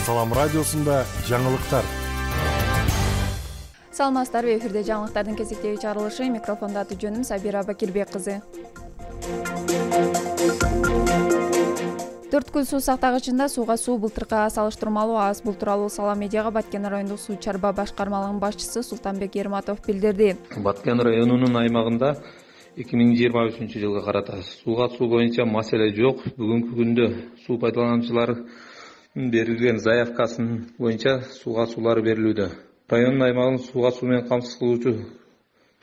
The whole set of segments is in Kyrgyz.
Салам радиосунда жаңылыктар. Саламатсыздарбы, эфирде жаңылыктардын кезектеги чыгарылышы, микрофонда жөнүм Сабира Бакирбек кызы. Төрткүл суу сактагычында сууга суу былтыркыга салыштырмалуу аз. Бул тууралуу Салам медиага Баткен райондук суу чарба башкармалыгынын башчысы Султанбек Ерматов билдирди. Баткен районунун аймагында 2023 жылга карата сууга суу боюнча маселе жок. Бүгүнкү күндө суу пайдалануучулар берилген заявкасынын боюнча сууга суулар берилүүдө. Райондун аймагын сууга суу менен камсыз кылуучу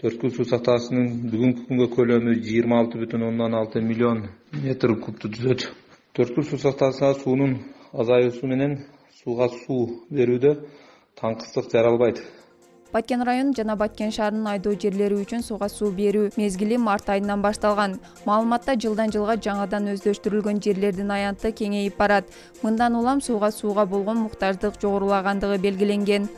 төрткүл суу сактагычынын бүгүнкү күнгө көлөмү 26,6 миллион метр кубту түзөт. Төрткүл суу сактагычына суунун азаюусу менен сууга суу берүүдө таңкыстык жаралбайт. Баткен району жана Баткен шаарынын айдоо жерлери үчүн сууга суу берүү мезгили март айынан башталган. Маалыматта жылдан жылга жаңадан өздөштүрүлгөн жерлердин аянты кеңейип барат. Мындан улам сууга болгон муктаждык жогорулагандыгы белгиленген.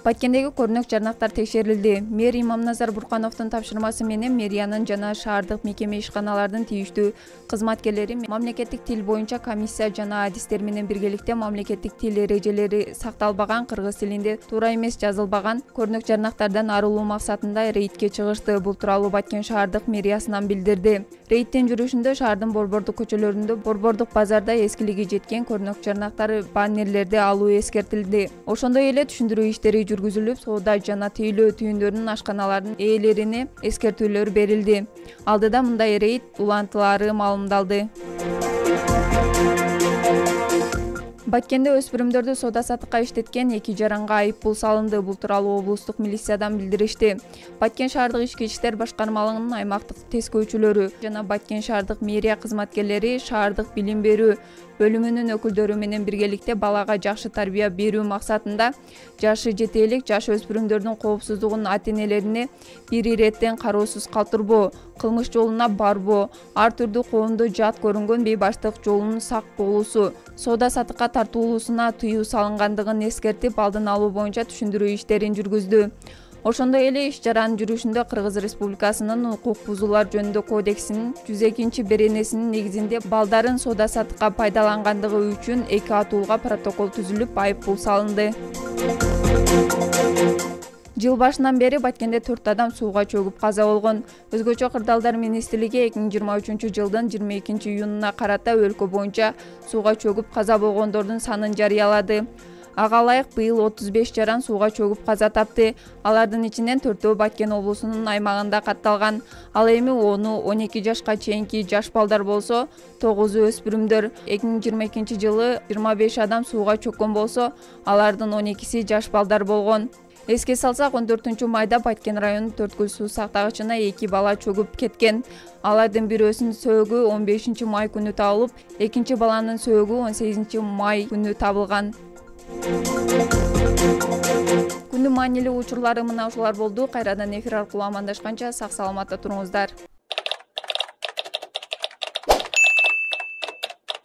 Баткендеги көрүнөк жарнактар текшерилди. Мэр Имамназар Буркановдун тапшырмасы менен мэриянын жана шаардык мекеме ишканалардын тийиштүү кызматкерлери мамлекеттик тил боюнча комиссия жана адистер менен биргеликте мамлекеттик тил эрежелери сакталбаган, кыргыз тилинде туура эмес жазылбаган көрүнөк жарнактардан арылуу максатында рейдке чыгышты. Бул тууралуу Баткен шаардык мэриясынан билдирди. Рейдтин жүрүшүндө шаардын борбордук көчөлөрүндө борбордук базарда эскилиги жеткен көрүнөк жарнактар, баннерлерди алуу эскертилди. Ошондой эле түшүндүрүү иштери жүргүзүлүп, соода жана тейлөө түйүндөрүнүн ашканаларынын ээлерине эскертүүлөр берилди. Алдыда мындай рейд улантылары маалымдалды. Баткенде өспүрүмдөрдү соода саттыкка иштеткен 2 жаранга айып пул салынды. Бул тууралуу облустук милициядан билдиришти. Баткен шаардык ички иштер башкармалыгынын аймактык тескөөчүлөрү жана Баткен шаардык мэрия кызматкерлери шаардык билим берүү бөлүмүнүн өкүлдөрү менен биргеликте балага жакшы тарбия берүү максатында жашы жете элек жаш өспүрүмдөрдүн коопсуздугун ата-энелерине бир иреттен кароосуз калтырбоо, кылмыш жолуна барбоо, ар түрдүү коомдо жат көрүнгөн бейбаштык жолунун сак болуусу, соода саттыкка тартуулуусуна тыюу салынгандыгын эскертип, алдын алуу боюнча түшүндүрүү иштерин жүргүздү. Ошондой эле иш чаранын жүрүшүндө Кыргыз Республикасынын укук бузуулар жөнүндө кодексинин 102-беренесинин негизинде балдарын соода саттыкка пайдалангандыгы үчүн 2 атуулга протокол түзүлүп, айып пул салынды. Жыл башынан бери Баткенде 4 адам сууга чөгүп каза болгон. Өзгөчө кырдаалдар министрлиги 2023 жылдын 22 июнуна карата өлкө боюнча сууга чөгүп каза болгондордун санын жарыялады. Ага ылайык быйыл 35 жаран сууга чөгүп каза тапты. Алардын ичинен 4-өө Баткен облусунун аймагында катталган. Ал эми 10-12 жашка чейинки жаш балдар болсо, 9 өспүрүмдөр. 2022 жылы 25 адам сууга чөккөн болсо, алардын 12си жаш балдар болгон. Эске салсак, 14 майда Баткен районунун төрткүл суу сактагычына 2 бала чөгүп кеткен. Алардын бирөөсүнүн сөөгү 15 май күнү табылып, экинчи баланын сөөгү 18 май күнү табылган. Күндүн маанилүү учурлары мына ушулар болду. Кайрадан эфир аркылуу амандашканча сак саламатта туруңуздар.